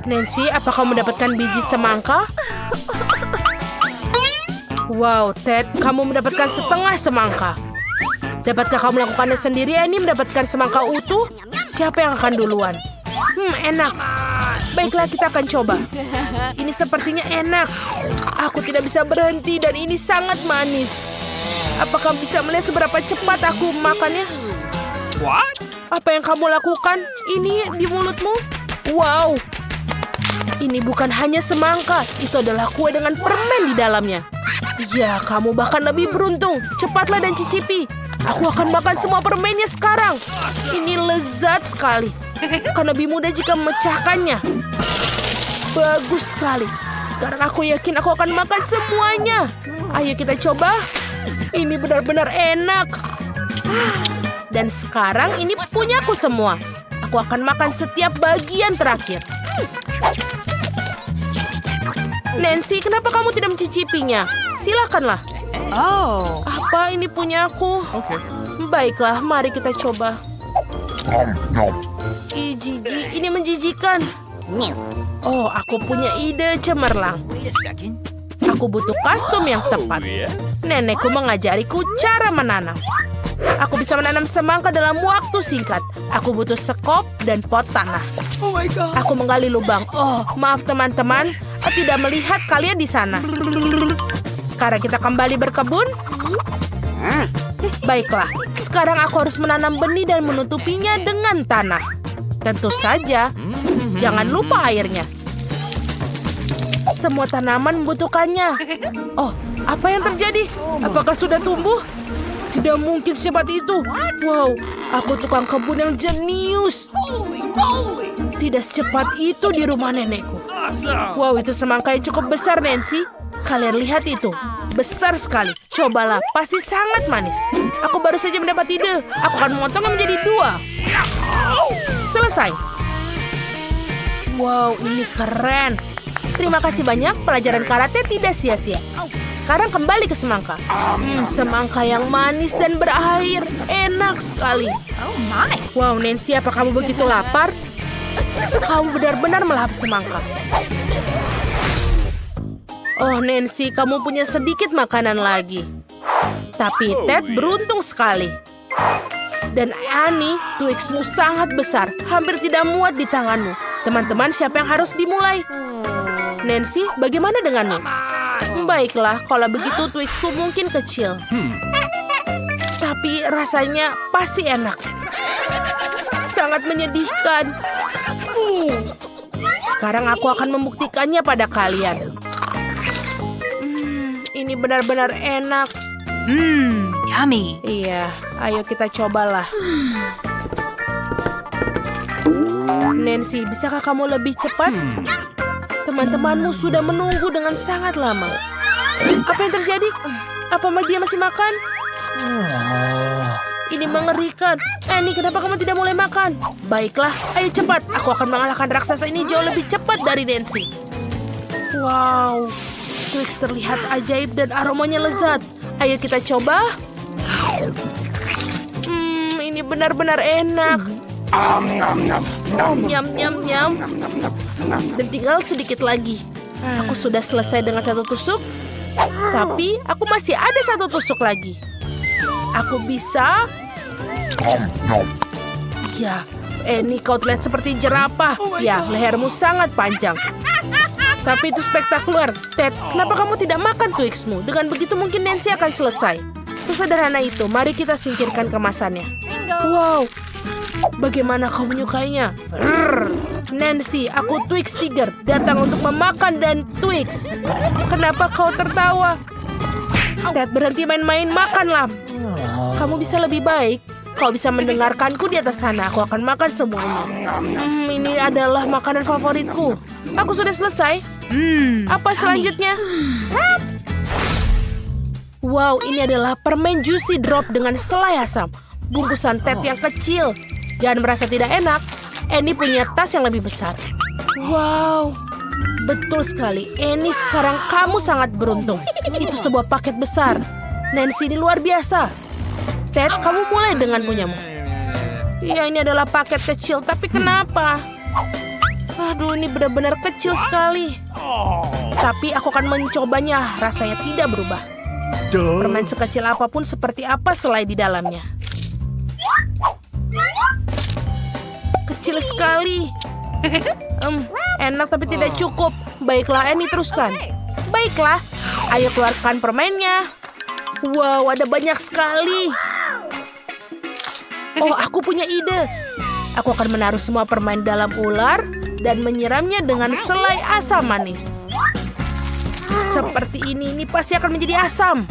Nancy, apa kamu mendapatkan biji semangka? Wow, Ted, kamu mendapatkan setengah semangka. Dapatkah kamu melakukannya sendiri? Ini mendapatkan semangka utuh? Siapa yang akan duluan? Enak. Baiklah, kita akan coba. Ini sepertinya enak. Aku tidak bisa berhenti dan ini sangat manis. Apakah bisa melihat seberapa cepat aku makannya? What? Apa yang kamu lakukan? Ini di mulutmu? Wow. Ini bukan hanya semangka. Itu adalah kue dengan permen di dalamnya. Ya, kamu bahkan lebih beruntung. Cepatlah dan cicipi. Aku akan makan semua permennya sekarang. Ini lezat sekali. Akan lebih mudah jika memecahkannya. Bagus sekali. Sekarang aku yakin aku akan makan semuanya. Ayo kita coba. Ini benar-benar enak. Dan sekarang ini punyaku semua. Aku akan makan setiap bagian terakhir. Nancy, kenapa kamu tidak mencicipinya? Silakanlah. Oh. Apa ini punyaku? Okay. Baiklah, mari kita coba. Ih, jijik. Ini menjijikan. Oh, aku punya ide cemerlang. Wait a second. Aku butuh kostum yang tepat. Nenekku mengajariku cara menanam. Aku bisa menanam semangka dalam waktu singkat. Aku butuh sekop dan pot tanah. Oh my god. Aku menggali lubang. Oh, maaf teman-teman. Aku tidak melihat kalian di sana. Sekarang kita kembali berkebun. Baiklah. Sekarang aku harus menanam benih dan menutupinya dengan tanah. Tentu saja, jangan lupa airnya. Semua tanaman membutuhkannya. Oh, apa yang terjadi? Apakah sudah tumbuh? Tidak mungkin secepat itu. Wow, aku tukang kebun yang jenius. Tidak secepat itu di rumah nenekku. Awesome. Wow, itu semangka yang cukup besar, Nancy. Kalian lihat itu. Besar sekali. Cobalah, pasti sangat manis. Aku baru saja mendapat ide. Aku akan memotongnya menjadi 2. Selesai. Wow, ini keren. Terima kasih banyak, pelajaran karate tidak sia-sia. Sekarang kembali ke semangka. Semangka yang manis dan berair. Enak sekali. Oh my. Wow, Nancy, apa kamu begitu lapar? Kamu benar-benar melahap semangka. Oh, Nancy, kamu punya sedikit makanan lagi. Tapi Ted beruntung sekali. Dan Annie, Twixmu sangat besar. Hampir tidak muat di tanganmu. Teman-teman, siapa yang harus dimulai? Nancy, bagaimana denganmu? Baiklah, kalau begitu Twixku mungkin kecil. Tapi rasanya pasti enak. Sangat menyedihkan. Sekarang aku akan membuktikannya pada kalian. Ini benar-benar enak. Yummy. Iya, ayo kita cobalah. Nancy, bisakah kamu lebih cepat? Teman-temanmu sudah menunggu dengan sangat lama. Apa yang terjadi? Apa dia masih makan? Ini mengerikan. Annie, kenapa kamu tidak mulai makan? Baiklah, ayo cepat. Aku akan mengalahkan raksasa ini jauh lebih cepat dari Nancy. Wow, Twix terlihat ajaib dan aromanya lezat. Ayo kita coba. Ini benar-benar enak. Nyam, nyam, nyam. Dan tinggal sedikit lagi. Aku sudah selesai dengan 1 tusuk. Tapi aku masih ada 1 tusuk lagi. Aku bisa. Ya, Annie, kau terlihat seperti jerapah. Ya, lehermu sangat panjang. Tapi itu spektakuler. Ted, kenapa kamu tidak makan Twixmu? Dengan begitu mungkin Nancy akan selesai. Sesederhana itu, mari kita singkirkan kemasannya. Wow, bagaimana kau menyukainya? Nancy, aku Twix Tiger, datang untuk memakan dan Twix. Kenapa kau tertawa? Ted, berhenti main-main, makanlah. Kamu bisa lebih baik. Kau bisa mendengarkanku di atas sana. Aku akan makan semuanya. Ini adalah makanan favoritku. Aku sudah selesai. Apa selanjutnya? Wow, ini adalah permen Juicy Drop dengan selai asam. Bungkusan Ted yang kecil. Jangan merasa tidak enak. Annie punya tas yang lebih besar. Wow, betul sekali. Annie, sekarang kamu sangat beruntung. Itu sebuah paket besar. Nancy, ini luar biasa. Ted, kamu mulai dengan punyamu. Ya, ini adalah paket kecil, tapi kenapa? Aduh, ini benar-benar kecil sekali. Tapi aku akan mencobanya. Rasanya tidak berubah. Permen sekecil apapun seperti apa selai di dalamnya. Kecil sekali. Enak tapi tidak cukup. Baiklah, Annie, teruskan. Baiklah, ayo keluarkan permennya. Wow, ada banyak sekali. Oh, aku punya ide. Aku akan menaruh semua permen dalam ular dan menyiramnya dengan selai asam manis. Seperti ini pasti akan menjadi asam.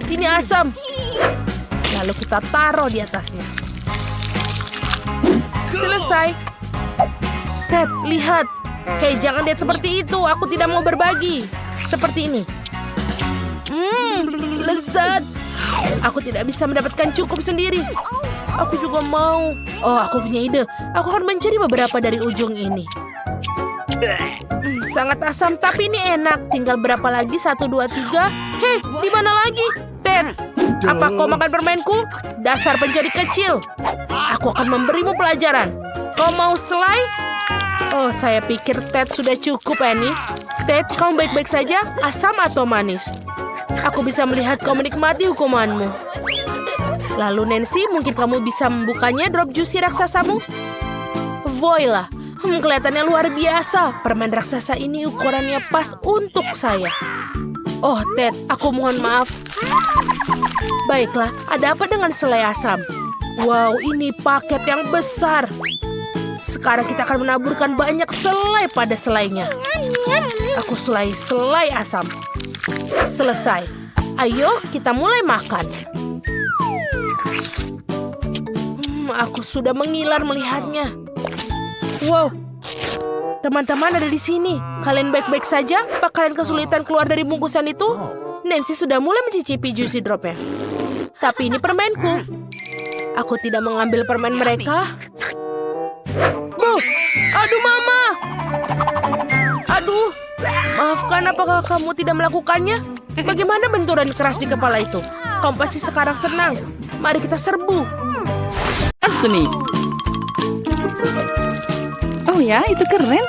Ini asam. Lalu kita taruh di atasnya. Selesai. Ted, lihat. Hei, jangan lihat seperti itu. Aku tidak mau berbagi. Seperti ini. Lezat. Aku tidak bisa mendapatkan cukup sendiri. Aku juga mau. Oh, aku punya ide. Aku akan mencuri beberapa dari ujung ini. Sangat asam, tapi ini enak. Tinggal berapa lagi? 1, 2, 3. Hei, di mana lagi? Ted, apa kau makan permenku? Dasar pencuri kecil. Aku akan memberimu pelajaran. Kau mau selai? Oh, saya pikir Ted sudah cukup, Annie. Ted, kamu baik-baik saja? Asam atau manis? Aku bisa melihat kau menikmati hukumanmu. Lalu Nancy, mungkin kamu bisa membukanya drop juicy raksasamu? Voila, kelihatannya luar biasa. Permen raksasa ini ukurannya pas untuk saya. Oh, Ted, aku mohon maaf. Baiklah, ada apa dengan selai asam? Wow, ini paket yang besar. Sekarang kita akan menaburkan banyak selai pada selainya. Aku selai asam. Selesai. Ayo, kita mulai makan. Aku sudah mengiler melihatnya. Wow, teman-teman ada di sini. Kalian baik-baik saja? Apa kalian kesulitan keluar dari bungkusan itu? Nancy sudah mulai mencicipi juicy dropnya. Tapi ini permenku. Aku tidak mengambil permen mereka. Aduh, Mama. Aduh. Maafkan, apakah kamu tidak melakukannya? Bagaimana benturan keras di kepala itu? Kamu pasti sekarang senang. Mari kita serbu. Seni. Oh ya, itu keren.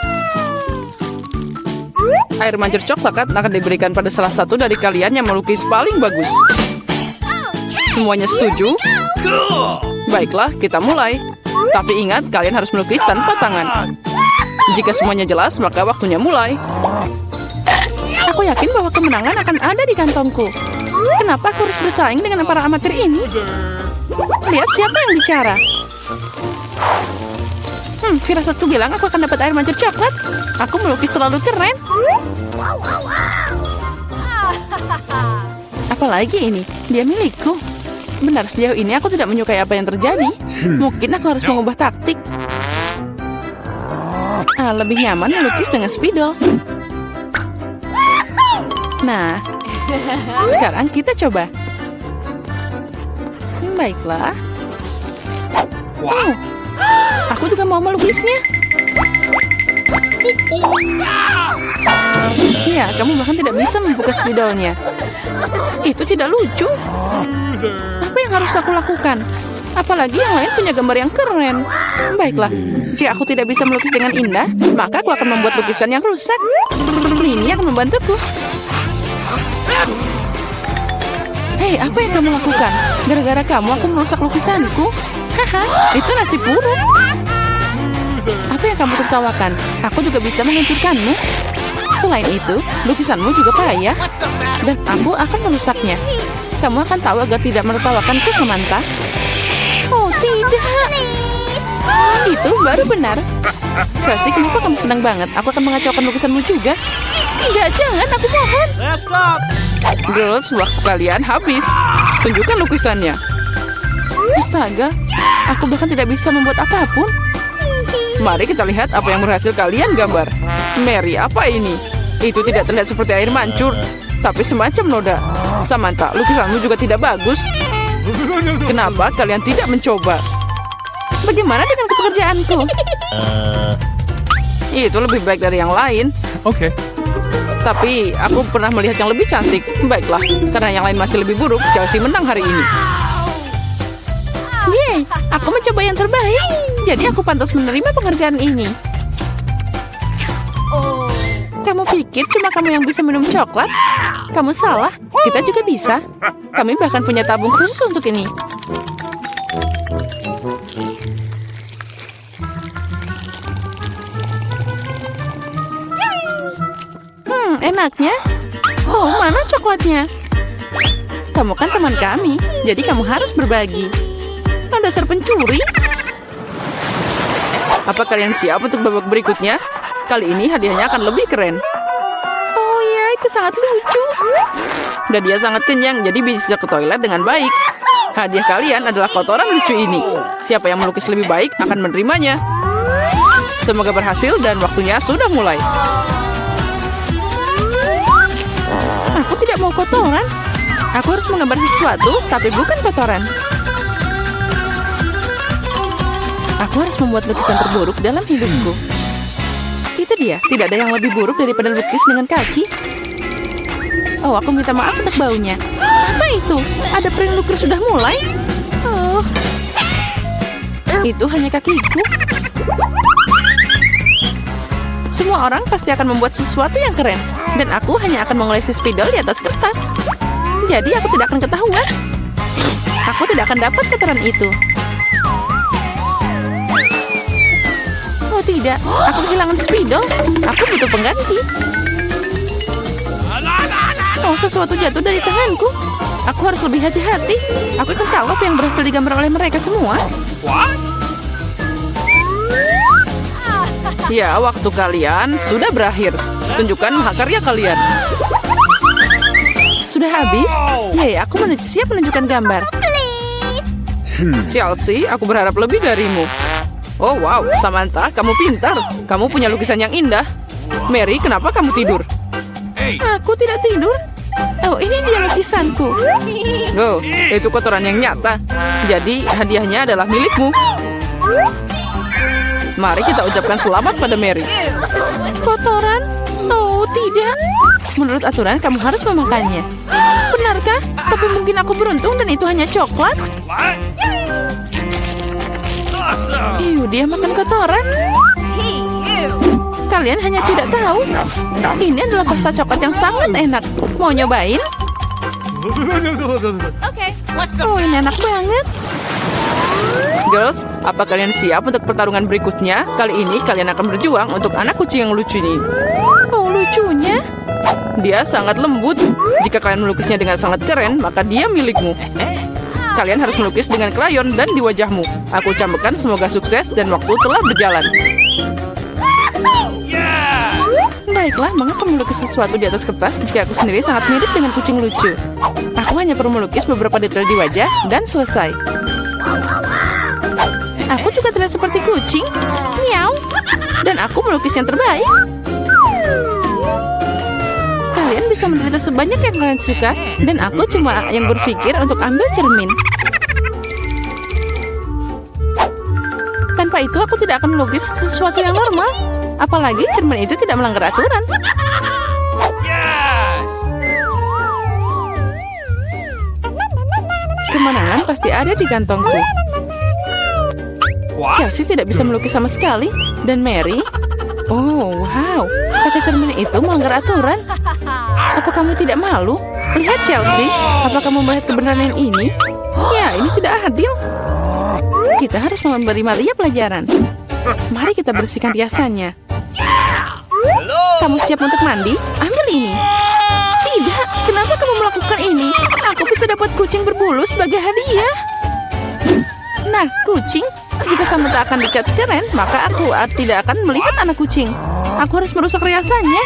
Air mancur coklat akan diberikan pada salah satu dari kalian yang melukis paling bagus. Semuanya setuju? Baiklah, kita mulai. Tapi ingat, kalian harus melukis tanpa tangan. Jika semuanya jelas, maka waktunya mulai. Aku yakin bahwa kemenangan akan ada di kantongku. Kenapa aku harus bersaing dengan para amatir ini? Lihat siapa yang bicara. Firasatku bilang aku akan dapat air mancur coklat. Aku melukis terlalu keren. Apalagi ini, dia milikku. Benar, sejauh ini aku tidak menyukai apa yang terjadi. Mungkin aku harus mengubah taktik. Lebih nyaman melukis dengan spidol. Nah, sekarang kita coba. Baiklah. Oh, aku juga mau melukisnya. Ya, kamu bahkan tidak bisa membuka spidolnya. Itu tidak lucu. Apa yang harus aku lakukan? Apalagi yang lain punya gambar yang keren. Baiklah, jika aku tidak bisa melukis dengan indah, maka aku akan membuat lukisan yang rusak. Ini akan membantuku. Hei, apa yang kamu lakukan? Gara-gara kamu aku merusak lukisanku. Haha, itu nasib buruk. Apa yang kamu tertawakan? Aku juga bisa menghancurkanmu. Selain itu, lukisanmu juga payah. Dan aku akan merusaknya. Kamu akan tahu agar tidak menertawakanku, Samantha. Oh, tidak. Itu baru benar. Tracy, kenapa kamu senang banget? Aku akan mengacaukan lukisanmu juga. Tidak, jangan, aku mohon. Girls, waktu kalian habis. Tunjukkan lukisannya. Astaga, aku bahkan tidak bisa membuat apapun. Mari kita lihat apa yang berhasil kalian gambar. Mary, apa ini? Itu tidak terlihat seperti air mancur, tapi semacam noda. Samantha, lukisanmu juga tidak bagus. Kenapa kalian tidak mencoba? Bagaimana dengan pekerjaanku? Itu lebih baik dari yang lain. Oke. Tapi aku pernah melihat yang lebih cantik. Baiklah, karena yang lain masih lebih buruk, Chelsea menang hari ini. Yeay, Aku mencoba yang terbaik. Jadi aku pantas menerima penghargaan ini. Kamu pikir cuma kamu yang bisa minum coklat? Kamu salah. Kita juga bisa. Kami bahkan punya tabung khusus untuk ini. Enaknya. Oh, mana coklatnya? Kamu kan teman kami, jadi kamu harus berbagi. Dasar pencuri. Apa kalian siap untuk babak berikutnya? Kali ini hadiahnya akan lebih keren. Oh ya, itu sangat lucu. Dan dia sangat kenyang, jadi bisa ke toilet dengan baik. Hadiah kalian adalah kotoran lucu ini. Siapa yang melukis lebih baik akan menerimanya. Semoga berhasil dan waktunya sudah mulai. Aku tidak mau kotoran. Aku harus menggambar sesuatu, tapi bukan kotoran. Aku harus membuat lukisan terburuk dalam hidupku. Itu dia, tidak ada yang lebih buruk daripada lukis dengan kaki. Oh, aku minta maaf untuk baunya. Apa itu? Ada peri lukis sudah mulai? Oh, itu hanya kakiku. Semua orang pasti akan membuat sesuatu yang keren. Dan aku hanya akan mengolesi spidol di atas kertas. Jadi aku tidak akan ketahuan. Aku tidak akan dapat kotoran itu. Oh tidak, aku kehilangan spidol. Aku butuh pengganti. Oh, sesuatu jatuh dari tanganku. Aku harus lebih hati-hati. Aku akan tahu apa yang berhasil digambar oleh mereka semua. Ya, waktu kalian sudah berakhir. Tunjukkan karya kalian. Sudah habis? Yay, aku siap menunjukkan gambar. Chelsea, aku berharap lebih darimu. Oh wow, Samantha, kamu pintar. Kamu punya lukisan yang indah. Mary, kenapa kamu tidur? Aku tidak tidur. Oh, ini dia lukisanku. Oh, itu kotoran yang nyata. Jadi, hadiahnya adalah milikmu. Mari kita ucapkan selamat pada Mary. Kotoran? Oh, tidak. Menurut aturan, kamu harus memakannya. Benarkah? Tapi mungkin aku beruntung dan itu hanya coklat. Dia makan kotoran. Kalian hanya tidak tahu. Ini adalah pasta coklat yang sangat enak. Mau nyobain? Oh, ini enak banget. Girls, apa kalian siap untuk pertarungan berikutnya? Kali ini kalian akan berjuang untuk anak kucing yang lucu ini. Oh, lucunya? Dia sangat lembut. Jika kalian melukisnya dengan sangat keren, maka dia milikmu. Kalian harus melukis dengan krayon dan di wajahmu. Aku ucapkan semoga sukses dan waktu telah berjalan. Baiklah, mengapa melukis sesuatu di atas kertas jika aku sendiri sangat mirip dengan kucing lucu? Aku hanya perlu melukis beberapa detail di wajah dan selesai. Aku juga terlihat seperti kucing. Miau. Dan aku melukis yang terbaik. Kalian bisa menderita sebanyak yang kalian suka. Dan aku cuma yang berpikir untuk ambil cermin. Tanpa itu aku tidak akan melukis sesuatu yang normal. Apalagi cermin itu tidak melanggar aturan. Kemenangan pasti ada di kantongku. Chelsea tidak bisa melukis sama sekali. Dan Mary? Oh, wow. Pakai cermin itu melanggar aturan. Apa kamu tidak malu? Lihat Chelsea. Apa kamu melihat kebenaran yang ini? Ya, ini tidak adil. Kita harus memberi Maria pelajaran. Mari kita bersihkan riasannya. Kamu siap untuk mandi? Ambil ini. Tidak, kenapa kamu melakukan ini? Aku bisa dapat kucing berbulu sebagai hadiah. Nah, kucing. Jika Samantha akan dicat keren, maka aku tidak akan melihat anak kucing. Aku harus merusak riasannya.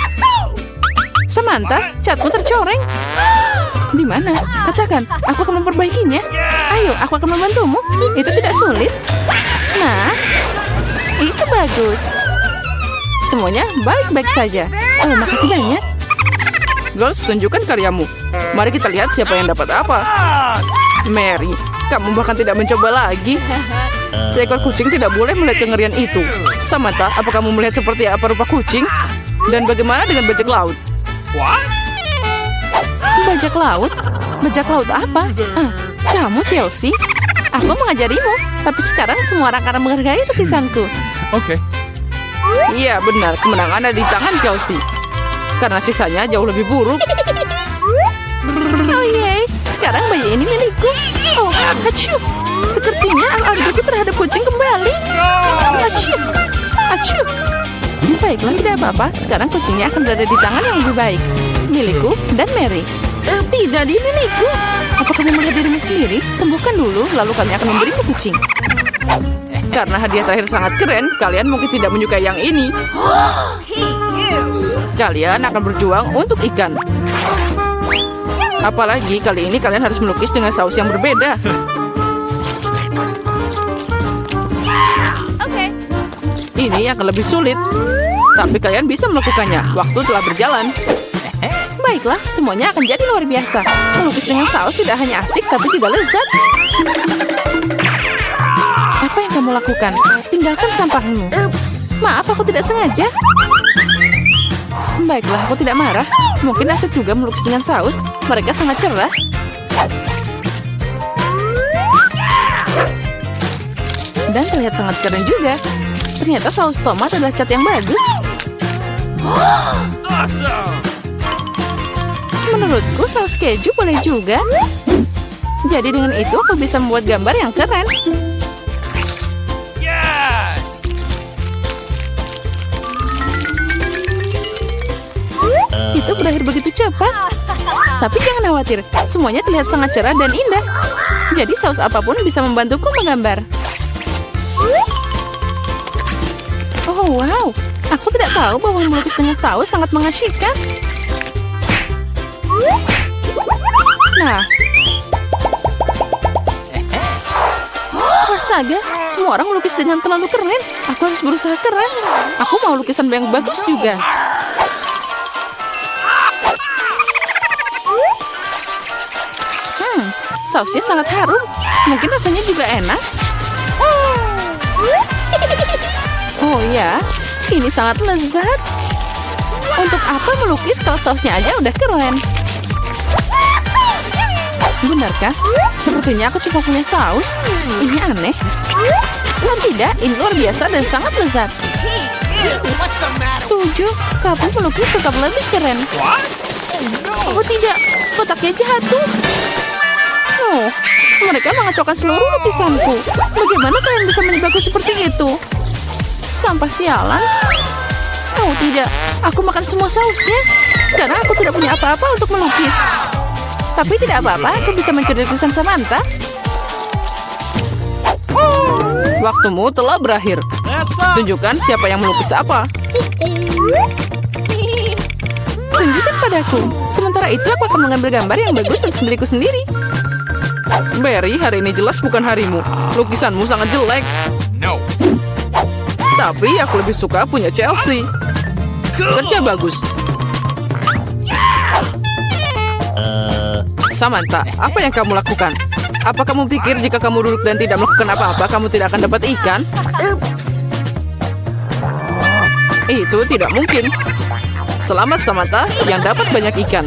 Samantha, catmu tercoreng. Di mana? Katakan, aku akan memperbaikinya. Ayo, aku akan membantumu. Itu tidak sulit. Nah, itu bagus. Semuanya baik-baik saja. Oh, makasih banyak. Girls, tunjukkan karyamu. Mari kita lihat siapa yang dapat apa. Mary, kamu bahkan tidak mencoba lagi. Seekor kucing tidak boleh melihat kengerian itu. Samantha, apa kamu melihat seperti apa rupa kucing? Dan bagaimana dengan bajak laut? Bajak laut? Bajak laut apa? Kamu Chelsea? Aku mengajarimu, tapi sekarang semua orang akan menghargai lukisanku. Okay. Iya benar, kemenangan ada di tangan Chelsea. Karena sisanya jauh lebih buruk. Oh yeay, sekarang bayi ini milikku. Oh, acuh. Sepertinya Al-Arbiti terhadap kucing kembali. Acuh. Acuh. Baiklah, tidak apa-apa. Sekarang kucingnya akan berada di tangan yang lebih baik. Milikku dan Mary. Tidak di milikku. Apa kamu melihat dirimu sendiri? Sembuhkan dulu, lalu kami akan memberimu kucing. Karena hadiah terakhir sangat keren, kalian mungkin tidak menyukai yang ini. Kalian akan berjuang untuk ikan. Apalagi kali ini kalian harus melukis dengan saus yang berbeda. Ini akan lebih sulit. Tapi kalian bisa melakukannya. Waktu telah berjalan. Baiklah, semuanya akan jadi luar biasa. Melukis dengan saus tidak hanya asik, tapi juga lezat. Apa yang kamu lakukan? Tinggalkan sampahmu. Maaf, aku tidak sengaja. Baiklah, aku tidak marah. Mungkin asik juga melukis dengan saus. Mereka sangat cerah. Dan terlihat sangat keren juga. Ternyata saus tomat adalah cat yang bagus. Menurutku saus keju boleh juga. Jadi dengan itu aku bisa membuat gambar yang keren. Itu berakhir begitu cepat. Tapi jangan khawatir, semuanya terlihat sangat cerah dan indah. Jadi saus apapun bisa membantuku menggambar. Oh wow, aku tidak tahu bahwa melukis dengan saus sangat mengasyikkan. Nah, astaga, semua orang melukis dengan terlalu keren. Aku harus berusaha keras. Aku mau lukisan yang bagus juga. Sausnya sangat harum. Mungkin rasanya juga enak. Oh ya, ini sangat lezat. Untuk apa melukis kalau sausnya aja udah keren? Benarkah? Sepertinya aku cuma punya saus. Ini aneh. Oh tidak, ini luar biasa dan sangat lezat. Setuju, tapi melukis tetap lebih keren. Oh tidak, kotaknya jatuh. Oh, mereka mengacaukan seluruh lukisanku. Bagaimana kalian bisa menjebakku seperti itu? Sampah sialan. Oh tidak, aku makan semua sausnya. Sekarang aku tidak punya apa-apa untuk melukis. Tapi tidak apa-apa, aku bisa mencuri lukisan Samantha. Waktumu telah berakhir. Tunjukkan siapa yang melukis apa. Tunjukkan padaku. Sementara itu aku akan mengambil gambar yang bagus untuk diriku sendiri. Barry, hari ini jelas bukan harimu. Lukisanmu sangat jelek. No. Tapi aku lebih suka punya Chelsea. Kerja bagus. Samantha, apa yang kamu lakukan? Apa kamu pikir jika kamu duduk dan tidak melakukan apa-apa, kamu tidak akan dapat ikan? Itu tidak mungkin. Selamat Samantha yang dapat banyak ikan.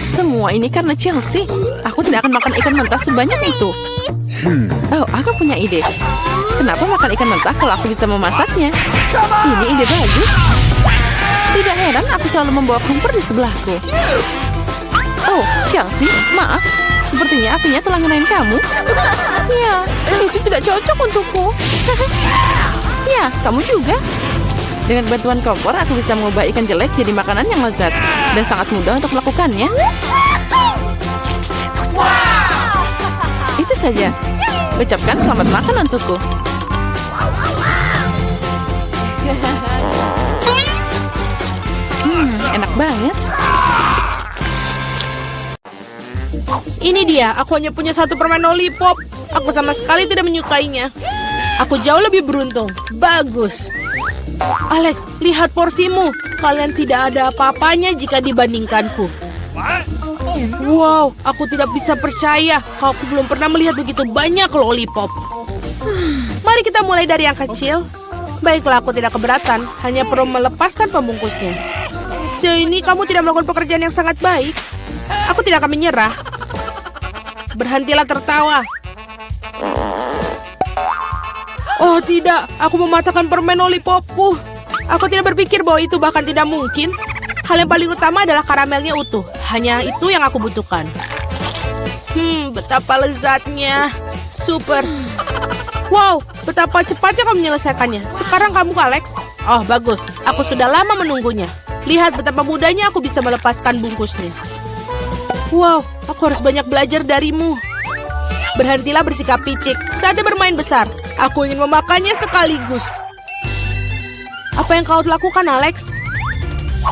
Semua ini karena Chelsea. Aku tidak akan makan ikan mentah sebanyak itu. Oh, aku punya ide. Kenapa makan ikan mentah kalau aku bisa memasaknya? Ini ide bagus. Tidak heran aku selalu membawa kompor di sebelahku. Oh, Chelsea, maaf. Sepertinya apinya telah ngenain kamu. Ya, itu tidak cocok untukku. Ya, kamu juga. Dengan bantuan kompor, aku bisa mengubah ikan jelek jadi makanan yang lezat. Dan sangat mudah untuk melakukannya. Itu saja. Ucapkan selamat makan untukku. Enak banget. Ini dia, aku hanya punya satu permen lollipop. Aku sama sekali tidak menyukainya. Aku jauh lebih beruntung. Bagus. Alex, lihat porsimu. Kalian tidak ada apa-apanya jika dibandingkanku. Wow, aku tidak bisa percaya. Aku belum pernah melihat begitu banyak lollipop. Mari kita mulai dari yang kecil. Baiklah, aku tidak keberatan. Hanya perlu melepaskan pembungkusnya. Sejauh ini kamu tidak melakukan pekerjaan yang sangat baik. Aku tidak akan menyerah. berhentilah tertawa. Oh tidak, aku mematahkan permen lollipopku. Aku tidak berpikir bahwa itu bahkan tidak mungkin. Hal yang paling utama adalah karamelnya utuh. Hanya itu yang aku butuhkan. Betapa lezatnya. Super. Wow, betapa cepatnya kamu menyelesaikannya. Sekarang kamu, Alex. Oh, bagus. Aku sudah lama menunggunya. Lihat betapa mudahnya aku bisa melepaskan bungkusnya. Wow, aku harus banyak belajar darimu. Berhentilah bersikap picik. Saatnya bermain besar. Aku ingin memakannya sekaligus. Apa yang kau lakukan, Alex?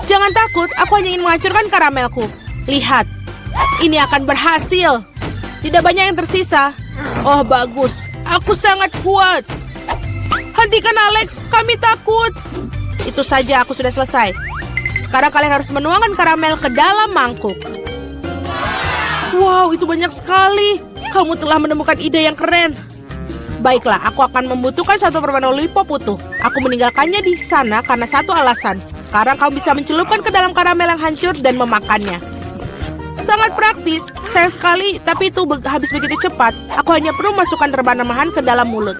Jangan takut, aku hanya ingin menghancurkan karamelku. Lihat, ini akan berhasil. Tidak banyak yang tersisa. Oh, bagus. Aku sangat kuat. Hentikan, Alex. Kami takut. Itu saja, aku sudah selesai. Sekarang kalian harus menuangkan karamel ke dalam mangkuk. Wow, itu banyak sekali. Kamu telah menemukan ide yang keren. Baiklah, aku akan membutuhkan satu permen lollipop utuh. Aku meninggalkannya di sana karena satu alasan. Sekarang kamu bisa mencelupkan ke dalam karamel yang hancur dan memakannya. Sangat praktis, sayang sekali, tapi itu habis begitu cepat. Aku hanya perlu masukkan rebana-rebahan ke dalam mulut.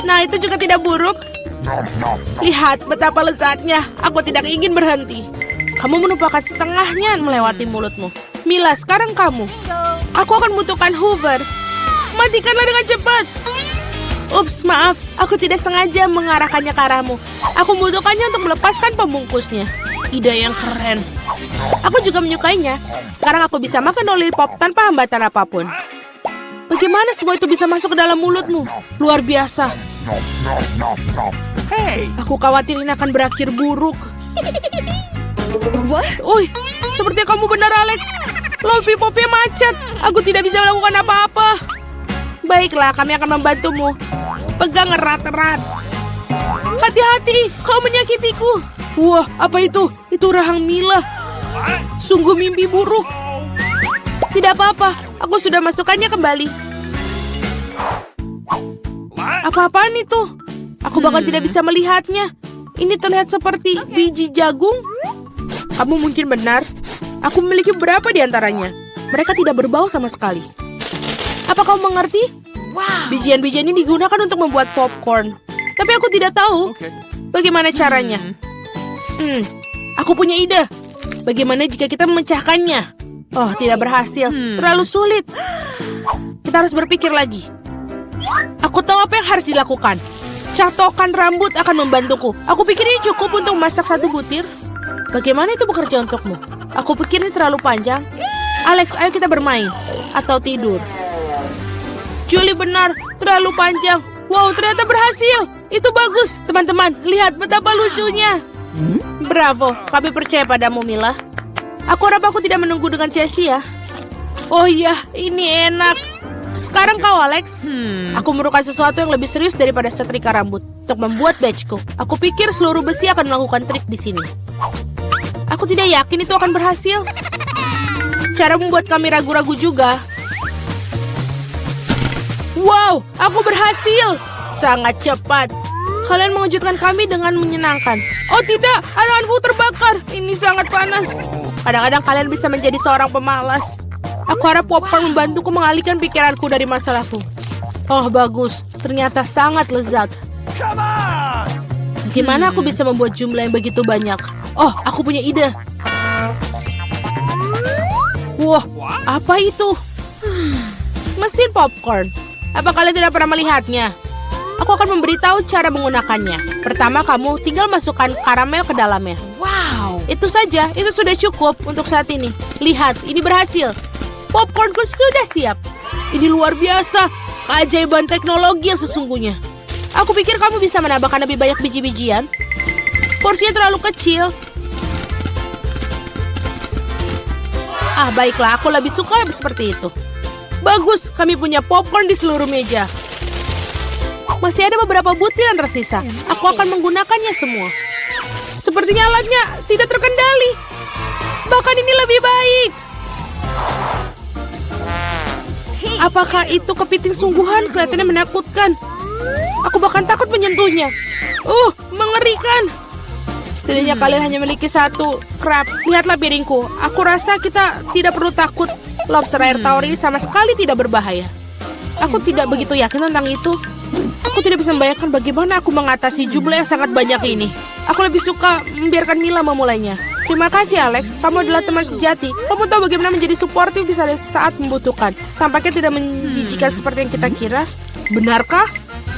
Nah, itu juga tidak buruk. Lihat betapa lezatnya. Aku tidak ingin berhenti. Kamu menumpahkan setengahnya melewati mulutmu. Mila, sekarang kamu. Aku akan membutuhkan Hoover. Matikanlah dengan cepat. Ups, maaf. Aku tidak sengaja mengarahkannya ke arahmu. Aku membutuhkannya untuk melepaskan pembungkusnya. Ide yang keren. Aku juga menyukainya. Sekarang aku bisa makan lollipop tanpa hambatan apapun. Bagaimana semua itu bisa masuk ke dalam mulutmu? Luar biasa. Aku khawatir ini akan berakhir buruk. What? Uy, sepertinya kamu benar, Alex. Lollipopnya macet. Aku tidak bisa melakukan apa-apa. Baiklah, kami akan membantumu. Pegang erat-erat. Hati-hati, kau menyakitiku. Wah, apa itu? Itu rahang Mila. Sungguh mimpi buruk. Tidak apa-apa, aku sudah masukkannya kembali. Apa-apaan itu? Aku bahkan tidak bisa melihatnya. Ini terlihat seperti biji jagung. Kamu mungkin benar. Aku memiliki beberapa di antaranya. Mereka tidak berbau sama sekali. Apa kau mengerti? Wow. Bijian-bijian ini digunakan untuk membuat popcorn. Tapi aku tidak tahu bagaimana caranya. Aku punya ide. Bagaimana jika kita memecahkannya? Oh, tidak berhasil. Terlalu sulit. Kita harus berpikir lagi. Aku tahu apa yang harus dilakukan. Catokan rambut akan membantuku. Aku pikir ini cukup untuk memasak satu butir. Bagaimana itu bekerja untukmu? Aku pikir ini terlalu panjang. Alex, ayo kita bermain. Atau tidur. Julie benar, terlalu panjang. Wow, ternyata berhasil. Itu bagus. Teman-teman, lihat betapa lucunya. Bravo, kami percaya padamu, Mila. Aku harap aku tidak menunggu dengan sia-sia. Oh iya, ini enak. Sekarang kau, Alex. Aku memerlukan sesuatu yang lebih serius daripada setrika rambut untuk membuat badgeku. Aku pikir seluruh besi akan melakukan trik di sini. Aku tidak yakin itu akan berhasil. Cara membuat kami ragu-ragu juga. Wow, aku berhasil. Sangat cepat. Kalian mengejutkan kami dengan menyenangkan. Oh tidak, tanganku terbakar. Ini sangat panas. Kadang-kadang kalian bisa menjadi seorang pemalas. Aku harap popcorn membantuku mengalihkan pikiranku dari masalahku. Oh, bagus. Ternyata sangat lezat. Bagaimana aku bisa membuat jumlah yang begitu banyak? Oh, aku punya ide. Wah, apa itu? Mesin popcorn. Apa kalian tidak pernah melihatnya? Aku akan memberitahu cara menggunakannya. Pertama, kamu tinggal masukkan karamel ke dalamnya. Wow. Itu saja, itu sudah cukup untuk saat ini. Lihat, ini berhasil. Popcornku sudah siap. Ini luar biasa. Keajaiban teknologi yang sesungguhnya. Aku pikir kamu bisa menambahkan lebih banyak biji-bijian. Porsinya terlalu kecil. Ah, baiklah, aku lebih suka seperti itu. Bagus, kami punya popcorn di seluruh meja. Masih ada beberapa butir yang tersisa. Aku akan menggunakannya semua. Sepertinya alatnya tidak terkendali. Bahkan ini lebih baik. Apakah itu kepiting sungguhan? Kelihatannya menakutkan. Aku bahkan takut menyentuhnya. Mengerikan. Setidaknya kalian hanya memiliki satu crab. Lihatlah piringku. Aku rasa kita tidak perlu takut. Lobster air tawar ini sama sekali tidak berbahaya. Aku tidak begitu yakin tentang itu. Aku tidak bisa membayangkan bagaimana aku mengatasi jumlah yang sangat banyak ini. Aku lebih suka membiarkan Mila memulainya. Terima kasih Alex, kamu adalah teman sejati. Kamu tahu bagaimana menjadi suportif di saat membutuhkan. Tampaknya tidak menjijikan seperti yang kita kira. Benarkah?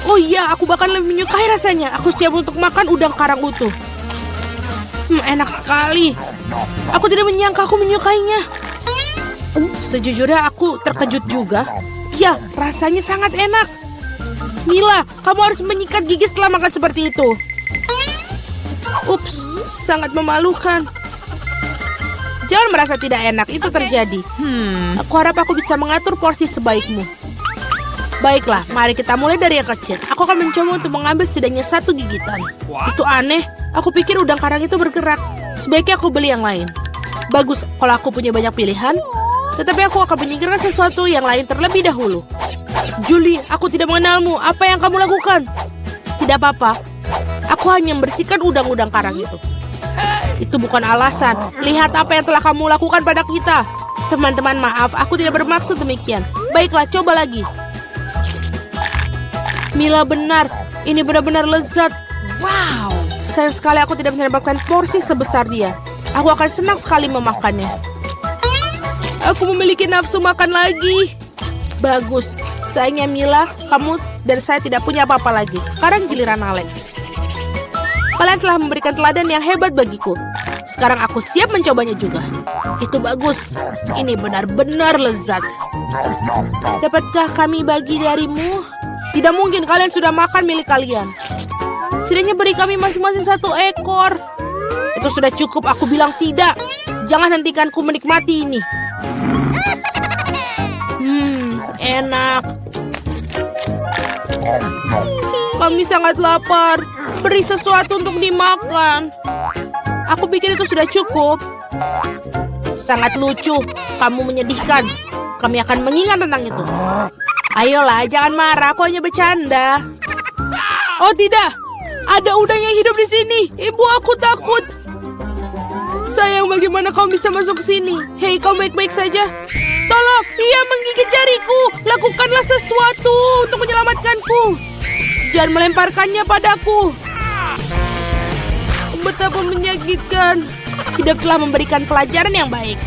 Oh iya, aku bahkan lebih menyukai rasanya. Aku siap untuk makan udang karang utuh. Enak sekali. Aku tidak menyangka aku menyukainya. Sejujurnya aku terkejut juga. Ya, rasanya sangat enak. Mila, kamu harus menyikat gigi setelah makan seperti itu. Ups, sangat memalukan. Jangan merasa tidak enak, itu terjadi. Aku harap aku bisa mengatur porsi sebaikmu. Baiklah, mari kita mulai dari yang kecil. Aku akan mencoba untuk mengambil setidaknya 1 gigitan. Itu aneh, aku pikir udang karang itu bergerak. Sebaiknya aku beli yang lain. Bagus, kalau aku punya banyak pilihan. Tetapi aku akan menyingkirkan sesuatu yang lain terlebih dahulu. Julie, aku tidak mengenalmu. Apa yang kamu lakukan? Tidak apa-apa. Aku hanya membersihkan udang-udang karang itu. Itu bukan alasan. Lihat apa yang telah kamu lakukan pada kita. Teman-teman, maaf. Aku tidak bermaksud demikian. Baiklah, coba lagi. Mila benar. Ini benar-benar lezat. Wow. Sayang sekali aku tidak mendapatkan porsi sebesar dia. Aku akan senang sekali memakannya. Aku memiliki nafsu makan lagi. Bagus. Sayangnya Mila, kamu dan saya tidak punya apa-apa lagi. Sekarang giliran Alex. Kalian telah memberikan teladan yang hebat bagiku. Sekarang aku siap mencobanya juga. Itu bagus. Ini benar-benar lezat. Dapatkah kami bagi darimu? Tidak mungkin, kalian sudah makan milik kalian. Setidaknya beri kami masing-masing 1 ekor. Itu sudah cukup, aku bilang tidak. Jangan hentikanku menikmati ini. Enak. Kami sangat lapar. Beri sesuatu untuk dimakan. Aku pikir itu sudah cukup. Sangat lucu. Kamu menyedihkan. Kami akan mengingat tentang itu. Ayolah, jangan marah. Aku hanya bercanda. Oh tidak. Ada udang yang hidup di sini. Ibu, aku takut. Sayang, bagaimana kau bisa masuk ke sini? Hei, kau baik-baik saja? Tolong, ia menggigit jariku. Lakukanlah sesuatu untuk menyelamatkanku. Jangan melemparkannya padaku. Betapa menyakitkan. Hidup telah memberikan pelajaran yang baik.